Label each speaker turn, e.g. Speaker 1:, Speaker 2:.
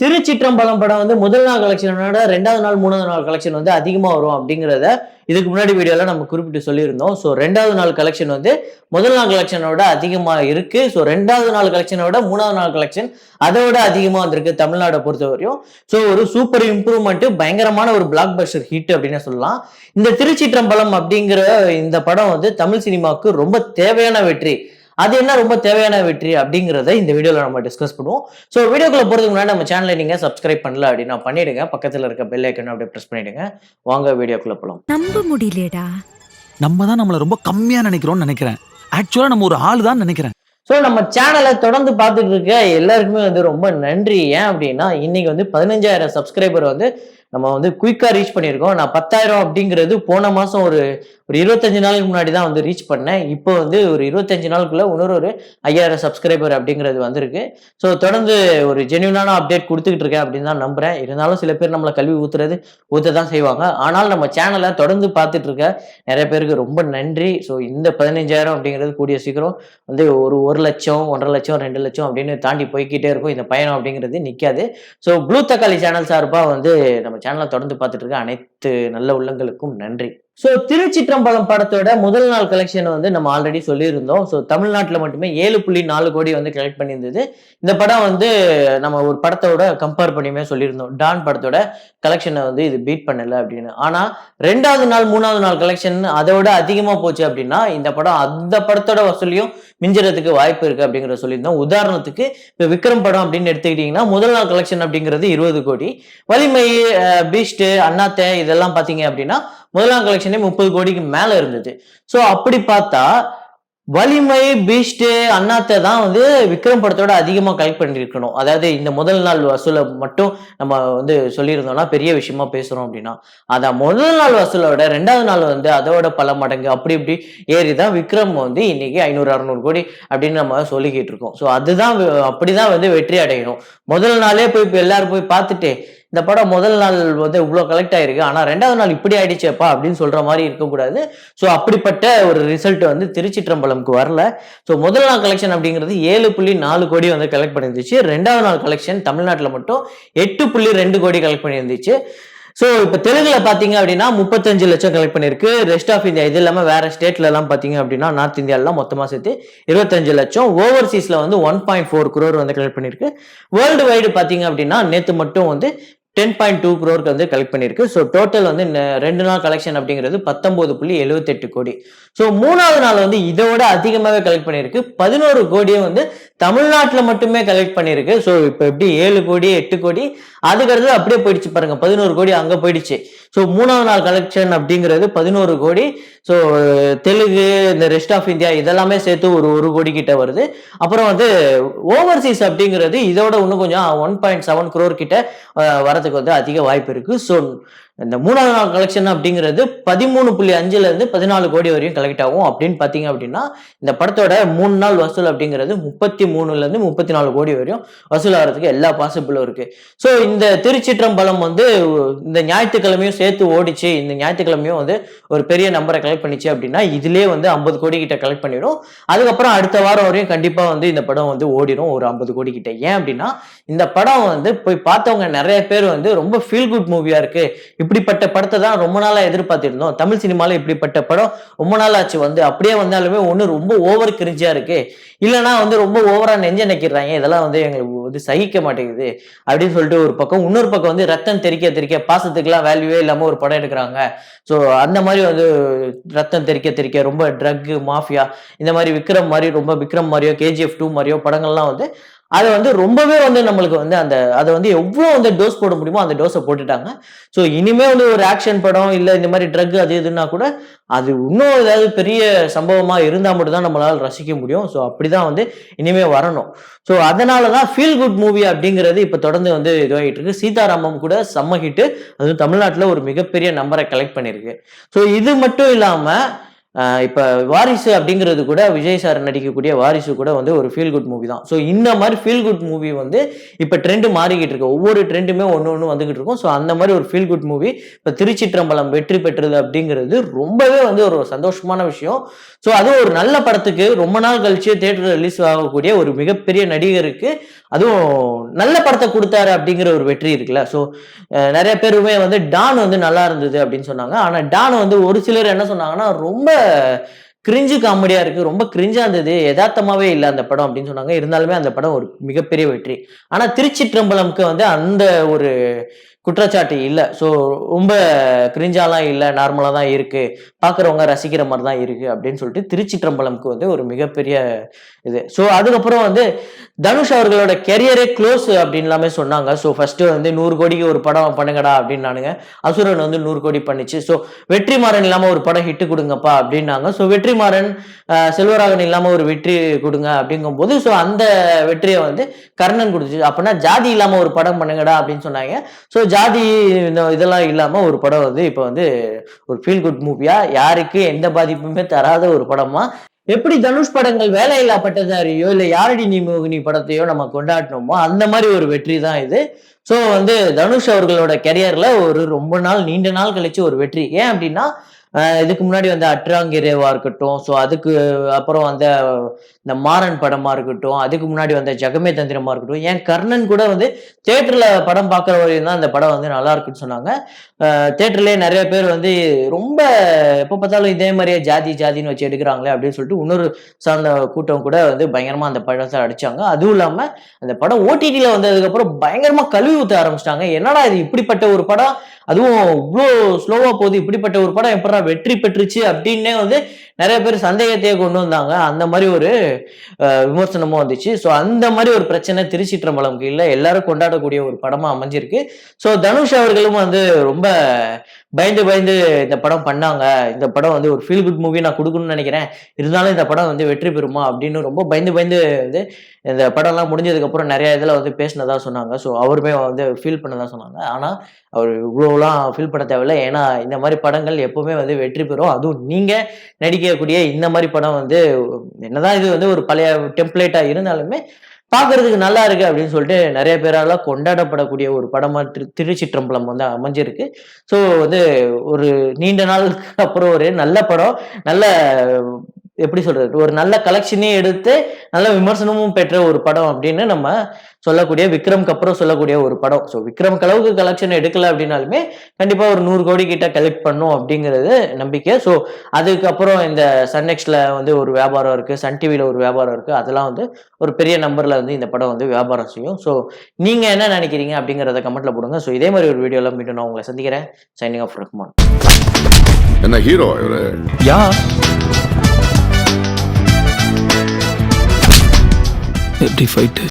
Speaker 1: திருச்சிற்றம்பலம் படம் வந்து முதல் நாள் கலெக்ஷனோட ரெண்டாவது நாள் மூணாவது நாள் கலெக்ஷன் வந்து அதிகமாக வரும் அப்படிங்கிறத இதுக்கு முன்னாடி வீடியோல நம்ம குறிப்பிட்டு சொல்லியிருந்தோம். ஸோ ரெண்டாவது நாள் கலெக்ஷன் வந்து முதல் நாள் கலெக்ஷனோட அதிகமாக இருக்கு. ஸோ ரெண்டாவது நாள் கலெக்ஷனோட மூணாவது நாள் கலெக்ஷன் அதோட அதிகமாக வந்திருக்கு தமிழ்நாடை பொறுத்த வரையும். ஸோ ஒரு சூப்பர் இம்ப்ரூவ்மெண்ட், பயங்கரமான ஒரு பிளாக் பஸ்டர் ஹிட் அப்படின்னு சொல்லலாம். இந்த திருச்சிற்றம்பலம் அப்படிங்கிற இந்த படம் வந்து தமிழ் சினிமாவுக்கு ரொம்ப தேவையான வெற்றி. அது என்ன ரொம்ப தேவையான வெற்றி அப்படிங்கிறத இந்த வீடியோல நம்ம டிஸ்கஸ் பண்ணுவோம். ஸோ வீடியோக்குள்ள போறதுக்கு முன்னாடி நம்ம சேனலை நீங்க சப்ஸ்கிரைப் பண்ணல அப்படின்னா பண்ணிடுங்க. பக்கத்துல இருக்க பெல் ஐக்கன் அப்படியே பிரஸ் பண்ணிடுங்க. வாங்க வீடியோக்குள்ள போலாம்.
Speaker 2: நம்ப முடியலடா.
Speaker 3: நம்ம தான் நம்மள ரொம்ப கம்மியா நினைக்கிறோம்னு நினைக்கிறேன். ஆக்சுவலா நம்ம ஒரு ஆள் தான் நினைக்கிறேன்.
Speaker 1: ஸோ நம்ம சேனலை தொடர்ந்து பார்த்துட்டு இருக்க எல்லாருக்குமே வந்து ரொம்ப நன்றி. ஏன் அப்படின்னா இன்னைக்கு வந்து 15,000 சப்ஸ்கிரைபர் வந்து நம்ம வந்து குயிக்கா ரீச் பண்ணியிருக்கோம். நான் 10,000 அப்படிங்கிறது போன மாசம் ஒரு 25 நாளுக்கு முன்னாடி தான் வந்து ரீச் பண்ணேன். இப்போ வந்து ஒரு 25 நாளுக்குள்ள இன்னொரு ஒரு 5,000 சப்ஸ்கிரைபர் அப்படிங்கிறது வந்திருக்கு. ஸோ தொடர்ந்து ஒரு ஜென்யூனான அப்டேட் கொடுத்துக்கிட்டு இருக்கேன் அப்படின்னு தான் நம்புறேன். இருந்தாலும் சில பேர் நம்மளை கல்வி ஊத்த தான் செய்வாங்க. ஆனால் நம்ம சேனலை தொடர்ந்து பார்த்துட்டு இருக்க நிறைய பேருக்கு ரொம்ப நன்றி. ஸோ இந்த 15,000 அப்படிங்கிறது கூடிய சீக்கிரம் வந்து ஒரு 1 லட்சம் 1.5 லட்சம் 2 லட்சம் அப்படின்னு தாண்டி போய்கிட்டே இருக்கும். இந்த பயணம் அப்படிங்கிறது நிற்காது. ஸோ ப்ளூ தக்காளி சேனல் சார்பாக வந்து நம்ம சேனலை தொடர்ந்து பார்த்துட்டு இருக்க அனைத்து நல்ல உள்ளங்களுக்கும் நன்றி. ஸோ திருச்சிற்றம்பலம் படத்தோட முதல் நாள் கலெக்ஷன் வந்து நம்ம ஆல்ரெடி சொல்லியிருந்தோம். ஸோ தமிழ்நாட்டில் மட்டுமே 7.4 கோடி வந்து கலெக்ட் பண்ணியிருந்தது. இந்த படம் வந்து நம்ம ஒரு படத்தோட கம்பேர் பண்ணியுமே சொல்லியிருந்தோம், டான் படத்தோட கலெக்ஷனை வந்து இது பீட் பண்ணல அப்படின்னு. ஆனால் ரெண்டாவது நாள் மூணாவது நாள் கலெக்ஷன் அதோட அதிகமாக போச்சு அப்படின்னா இந்த படம் அந்த படத்தோட வசூலையும் மிஞ்சுறதுக்கு வாய்ப்பு இருக்கு அப்படிங்கிறத சொல்லியிருந்தோம். உதாரணத்துக்கு இப்போ விக்ரம் படம் அப்படின்னு எடுத்துக்கிட்டீங்கன்னா முதல் நாள் கலெக்ஷன் அப்படிங்கிறது 20 கோடி. வலிமை, பீஸ்ட், அண்ணாத்தே இதெல்லாம் பார்த்தீங்க அப்படின்னா முதலாம் கலெக்ஷனே 30 கோடிக்கு மேல இருந்தது. ஸோ அப்படி பார்த்தா வலிமை, பீஸ்ட், அண்ணாத்தை தான் வந்து விக்ரம் படத்தோட அதிகமாக கலெக்ட் பண்ணியிருக்கணும். அதாவது இந்த முதல் நாள் வசூலை மட்டும் நம்ம வந்து சொல்லியிருந்தோம்னா பெரிய விஷயமா பேசுறோம் அப்படின்னா, அதான் முதல் நாள் வசூலோட ரெண்டாவது நாள் வந்து அதோட பல மடங்கு அப்படி இப்படி ஏறி தான் விக்ரம் வந்து இன்னைக்கு 500-600 கோடி அப்படின்னு நம்ம சொல்லிக்கிட்டு இருக்கோம். ஸோ அதுதான் அப்படிதான் வந்து வெற்றி அடையணும். முதல் நாளே போய் இப்போ எல்லாரும் போய் பார்த்துட்டு இந்த படம் முதல் நாள் வந்து இவ்வளோ கலெக்ட் ஆயிருக்கு, ஆனால் ரெண்டாவது நாள் இப்படி ஆயிடுச்சேப்பா அப்படின்னு சொல்ற மாதிரி இருக்கக்கூடாது. ஸோ அப்படிப்பட்ட ஒரு ரிசல்ட் வந்து திருச்சிற்றம்பலம்க்கு வரல. ஸோ முதல் நாள் கலெக்ஷன் அப்படிங்கிறது 7.4 கோடி வந்து கலெக்ட் பண்ணியிருந்துச்சு. ரெண்டாவது நாள் கலெக்ஷன் தமிழ்நாட்டில் மட்டும் 8.2 கோடி கலெக்ட் பண்ணியிருந்துச்சு. ஸோ இப்போ தெலுங்குல பார்த்தீங்க அப்படின்னா 35 லட்சம் கலெக்ட் பண்ணியிருக்கு. ரெஸ்ட் ஆஃப் இந்தியா இது இல்லாமல் வேற ஸ்டேட்ல எல்லாம் பார்த்தீங்க அப்படின்னா நார்த் இந்தியாலாம் மொத்தமாக சேர்த்து 25 லட்சம். ஓவர்சீஸ்ல வந்து 1.4 crore வந்து கலெக்ட் பண்ணியிருக்கு. வேர்ல்டு வைடு பார்த்தீங்க அப்படின்னா நேற்று மட்டும் வந்து 10.2 crore வந்து கலெக்ட் பண்ணியிருக்கு. ஸோ டோட்டல் வந்து 2 நாள் கலெக்ஷன் அப்படிங்கிறது 19.78 கோடி. ஸோ மூணாவது நாள் வந்து இதோட அதிகமாகவே கலெக்ட் பண்ணியிருக்கு. 11 கோடியை வந்து தமிழ்நாட்டில் மட்டுமே கலெக்ட் பண்ணியிருக்கு. ஸோ இப்போ எப்படி 7 கோடி 8 கோடி அதுக்கடுத்து அப்படியே போயிடுச்சு பாருங்க, 11 கோடி அங்கே போயிடுச்சு. ஸோ மூணாவது நாள் கலெக்ஷன் அப்படிங்கிறது 11 கோடி. ஸோ தெலுங்கு, இந்த ரெஸ்ட் ஆஃப் இந்தியா இதெல்லாமே சேர்த்து ஒரு 1 கோடி கிட்ட வருது. அப்புறம் வந்து ஓவர்சீஸ் அப்படிங்கிறது இதோட இன்னும் கொஞ்சம் 1.7 crore கிட்ட வரதுக்கு வந்து அதிக வாய்ப்பு இருக்கு. ஸோ இந்த மூணாவது நாள் கலெக்ஷன் அப்படிங்கிறது 13.5 இருந்து 14 கோடி வரையும் கலெக்ட் ஆகும். அப்படின்னு பார்த்தீங்க அப்படின்னா இந்த படத்தோட 3 நாள் வசூல் அப்படிங்கிறது 33 இருந்து 34 கோடி வரையும் வசூல் ஆகிறதுக்கு எல்லா பாசிபிளும் இருக்கு. ஸோ இந்த திருச்சிற்றம்பலம் வந்து இந்த ஞாயிற்றுக்கிழமையும் சேர்த்து ஓடிச்சு, இந்த ஞாயிற்றுக்கிழமையும் வந்து ஒரு பெரிய நம்பரை கலெக்ட் பண்ணிச்சு அப்படின்னா இதுலேயே வந்து 50 கோடி கிட்ட கலெக்ட் பண்ணிடும். அதுக்கப்புறம் அடுத்த வாரம் வரையும் கண்டிப்பா வந்து இந்த படம் வந்து ஓடிடும் ஒரு 50 கோடி கிட்ட. ஏன் அப்படின்னா இந்த படம் வந்து போய் பார்த்தவங்க நிறைய பேர் வந்து ரொம்ப ஃபீல் குட் மூவியா இருக்கு, இப்படிப்பட்ட படத்தை தான் ரொம்ப நாளா எதிர்பார்த்திருந்தோம், தமிழ் சினிமால இப்படிப்பட்ட படம் ரொம்ப நாள் ஆச்சு, வந்து அப்படியே வந்தாலுமே ஒண்ணு ரொம்ப ஓவர் கிரிஞ்சியா இருக்கு, இல்லைன்னா வந்து ரொம்ப ஓவரா நெஞ்ச நிக்கிறாங்க, இதெல்லாம் வந்து எங்களுக்கு வந்து சகிக்க மாட்டேங்குது அப்படின்னு சொல்லிட்டு ஒரு பக்கம். இன்னொரு பக்கம் வந்து ரத்தம் தெறிக்க தெறிக்க பாசத்துக்குலாம் வேல்யூவே இல்லாம ஒரு படம் எடுக்கிறாங்க. ஸோ அந்த மாதிரி வந்து ரத்தம் தெறிக்க தெறிக்க ரொம்ப ட்ரக் மாஃபியா இந்த மாதிரி விக்ரம் மாதிரி ரொம்ப விக்ரம் மாதிரியோ KGF 2 மாதிரியோ படங்கள்லாம் வந்து அதை வந்து ரொம்பவே வந்து நம்மளுக்கு வந்து அதை வந்து எவ்வளோ வந்து டோஸ் போட முடியுமோ அந்த டோஸை போட்டுட்டாங்க. ஸோ இனிமே வந்து ஒரு ஆக்ஷன் படம் இல்லை இந்த மாதிரி ட்ரக் அது இதுன்னா கூட அது இன்னும் ஏதாவது பெரிய சம்பவமா இருந்தால் மட்டும் தான் நம்மளால ரசிக்க முடியும். ஸோ அப்படிதான் வந்து இனிமே வரணும். ஸோ அதனால தான் ஃபீல் குட் மூவி அப்படிங்கிறது இப்போ தொடர்ந்து வந்து இதுவாகிட்டு இருக்கு. சீதாராமம் கூட செம்ம ஹிட்டு, அதுவும் தமிழ்நாட்டில் ஒரு மிகப்பெரிய நம்பரை கலெக்ட் பண்ணியிருக்கு. ஸோ இது மட்டும் இல்லாமல் இப்ப வாரிசு அப்படிங்கிறது கூட விஜய் சார் நடிக்கக்கூடிய வாரிசு கூட வந்து ஒரு ஃபீல் குட் மூவி தான். ஸோ இந்த மாதிரி ஃபீல் குட் மூவி வந்து இப்ப ட்ரெண்ட் மாறிக்கிட்டு இருக்கு. ஒவ்வொரு ட்ரெண்டுமே ஒண்ணு வந்துகிட்டு இருக்கும். ஸோ அந்த மாதிரி ஒரு ஃபீல் குட் மூவி இப்ப திருச்சிற்றம்பலம் வெற்றி பெற்றது அப்படிங்கிறது ரொம்பவே வந்து ஒரு சந்தோஷமான விஷயம். ஸோ அதுவும் ஒரு நல்ல படத்துக்கு ரொம்ப நாள் கழிச்சு தியேட்டர்ல ரிலீஸ் ஆகக்கூடிய ஒரு மிகப்பெரிய நடிகருக்கு அதுவும் நல்ல படத்தை கொடுத்தாரு அப்படிங்கிற ஒரு வெற்றி இருக்குல்ல. ஸோ நிறைய பேருமே வந்து டான் வந்து நல்லா இருந்தது அப்படின்னு சொன்னாங்க. ஆனா டான் வந்து ஒரு சிலர் என்ன சொன்னாங்கன்னா ரொம்ப கிரிஞ்சு காமெடியா இருக்கு, ரொம்ப கிரிஞ்சா இருந்தது, யதார்த்தமாவே இல்ல அந்த படம் அப்படின்னு சொன்னாங்க. இருந்தாலுமே அந்த படம் ஒரு மிகப்பெரிய வெற்றி. ஆனா திருச்சிற்றம்பலம்க்கு வந்து அந்த ஒரு குற்றச்சாட்டு இல்ல. ஸோ ரொம்ப கிரிஞ்சாலாம் இல்ல, நார்மலா தான் இருக்கு, பாக்குறவங்க ரசிக்கிற மாதிரி தான் இருக்கு அப்படின்னு சொல்லிட்டு திருச்சிற்றம்பலம்க்கு வந்து ஒரு மிகப்பெரிய இது. ஸோ அதுக்கப்புறம் வந்து தனுஷ் அவர்களோட கெரியரே க்ளோஸ் அப்படின்னு எல்லாமே சொன்னாங்க. ஸோ ஃபர்ஸ்ட் வந்து 100 கோடிக்கு ஒரு படம் பண்ணுங்கடா அப்படின்னானுங்க. அசுரன் வந்து 100 கோடி பண்ணிச்சு. ஸோ வெற்றிமாறன் இல்லாம ஒரு படம் ஹிட் கொடுங்கப்பா அப்படின்னாங்க. ஸோ வெற்றிமாறன் செல்வராகவன் இல்லாம ஒரு வெற்றி கொடுங்க அப்படிங்கும் போது ஸோ அந்த வெற்றியை வந்து கர்ணன் கொடுத்துச்சு. அப்படின்னா ஜாதி இல்லாம ஒரு படம் பண்ணுங்கடா அப்படின்னு சொன்னாங்க. ஸோ ஜாதி இதெல்லாம் இல்லாம ஒரு படம் வந்து இப்ப வந்து ஒரு ஃபீல் குட் மூவியா யாருக்கு எந்த பாதிப்புமே தராத ஒரு படமா எப்படி தனுஷ் படங்கள் வேலையில்லா பட்டதாரியோ இல்ல யாரடி நீ மோகினி படத்தையோ நம்ம கொண்டாடினோமோ அந்த மாதிரி ஒரு வெற்றி தான் இது. ஸோ வந்து தனுஷ் அவர்களோட கெரியர்ல ஒரு ரொம்ப நாள் நீண்ட நாள் கழிச்சு ஒரு வெற்றி. ஏன் அப்படின்னா இதுக்கு முன்னாடி வந்து அட்ராங்கிரேவா இருக்கட்டும், ஸோ அதுக்கு அப்புறம் வந்த இந்த மாறன் படமா இருக்கட்டும், அதுக்கு முன்னாடி வந்த ஜெகமே தந்திரமா இருக்கட்டும், ஏன் கர்ணன் கூட வந்து தியேட்டர்ல படம் பார்க்குற வரையும் தான் அந்த படம் வந்து நல்லா இருக்குன்னு சொன்னாங்க. தியேட்டர்லயே நிறைய பேர் வந்து ரொம்ப எப்ப பார்த்தாலும் இதே மாதிரியே ஜாதி ஜாதின்னு வச்சு எடுக்கிறாங்களே அப்படின்னு சொல்லிட்டு இன்னொரு சார்ந்த கூட்டம் கூட வந்து பயங்கரமா அந்த படத்தை அடிச்சாங்க. அதுவும் இல்லாம அந்த படம் ஓடிடில வந்ததுக்கு அப்புறம் பயங்கரமா கழுவி ஊத்த ஆரம்பிச்சிட்டாங்க. என்னடா இது இப்படிப்பட்ட ஒரு படம், அதுவும் இவ்வளோ ஸ்லோவா போகுது, இப்படிப்பட்ட ஒரு படம் எப்படா வெற்றி பெற்றுச்சு அப்படின்னே வந்து நிறைய பேர் சந்தேகத்தையே கொண்டு வந்தாங்க. அந்த மாதிரி ஒரு விமர்சனமும் வந்துச்சு. ஸோ அந்த மாதிரி ஒரு பிரச்சனை திருச்சிற்றம்பலம்க்கு இல்லை, எல்லாரும் கொண்டாடக்கூடிய ஒரு படமா அமைஞ்சிருக்கு. ஸோ தனுஷ் அவர்களும் வந்து ரொம்ப பயந்து பயந்து இந்த படம் பண்ணாங்க. இந்த படம் வந்து ஒரு ஃபீல் குட் மூவி நான் கொடுக்கணும்னு நினைக்கிறேன், இருந்தாலும் இந்த படம் வந்து வெற்றி பெறுமா அப்படின்னு ரொம்ப பயந்து பயந்து வந்து இந்த படம்லாம் முடிஞ்சதுக்கு அப்புறம் நிறைய இதுல வந்து பேசினதா சொன்னாங்க. ஸோ அவருமே வந்து ஃபீல் பண்ணதா சொன்னாங்க. ஆனா அவர் இவ்வளவுலாம் ஃபீல் பண்ண தேவையில்லை. ஏன்னா இந்த மாதிரி படங்கள் எப்பவுமே வந்து வெற்றி பெறும். அதுவும் நீங்க நடிக்கக்கூடிய இந்த மாதிரி படம் வந்து என்னதான் இது வந்து ஒரு பழைய டெம்ப்ளேட்டா இருந்தாலுமே பாக்குறதுக்கு நல்லா இருக்கு அப்படின்னு சொல்லிட்டு நிறைய பேரால கொண்டாடப்படக்கூடிய ஒரு படமா திருச்சிற்றம்பலம் வந்து அமைஞ்சிருக்கு. ஸோ வந்து ஒரு நீண்ட நாளுக்கு அப்புறம் ஒரு நல்ல படம், நல்ல எப்படி சொல்றது, ஒரு நல்ல கலெக்ஷனே எடுத்து நல்ல விமர்சனமும் பெற்ற ஒரு படம் அப்படின்னு நம்ம சொல்லக்கூடிய விக்ரம்க்கு அப்புறம் சொல்லக்கூடிய ஒரு படம். ஸோ விக்ரம் அளவுக்கு கலெக்ஷன் எடுக்கல அப்படின்னாலுமே கண்டிப்பா ஒரு 100 கோடி கிட்ட கலெக்ட் பண்ணும் அப்படிங்கிறது நம்பிக்கை. ஸோ அதுக்கப்புறம் இந்த சன் நெக்ஸ்ட்ல வந்து ஒரு வியாபாரம் இருக்கு, சன் டிவில ஒரு வியாபாரம் இருக்கு, அதெல்லாம் வந்து ஒரு பெரிய நம்பர்ல வந்து இந்த படம் வந்து வியாபாரம் செய்யும். ஸோ நீங்க என்ன நினைக்கிறீங்க அப்படிங்கறத கமெண்ட்ல போடுங்க. ஸோ இதே மாதிரி ஒரு வீடியோல மீண்டும் நான் உங்களை சந்திக்கிறேன். Signing off Rahman.
Speaker 2: என்ன ஹீரோ இவரு?
Speaker 3: யா எப்படி ஃபைட்டு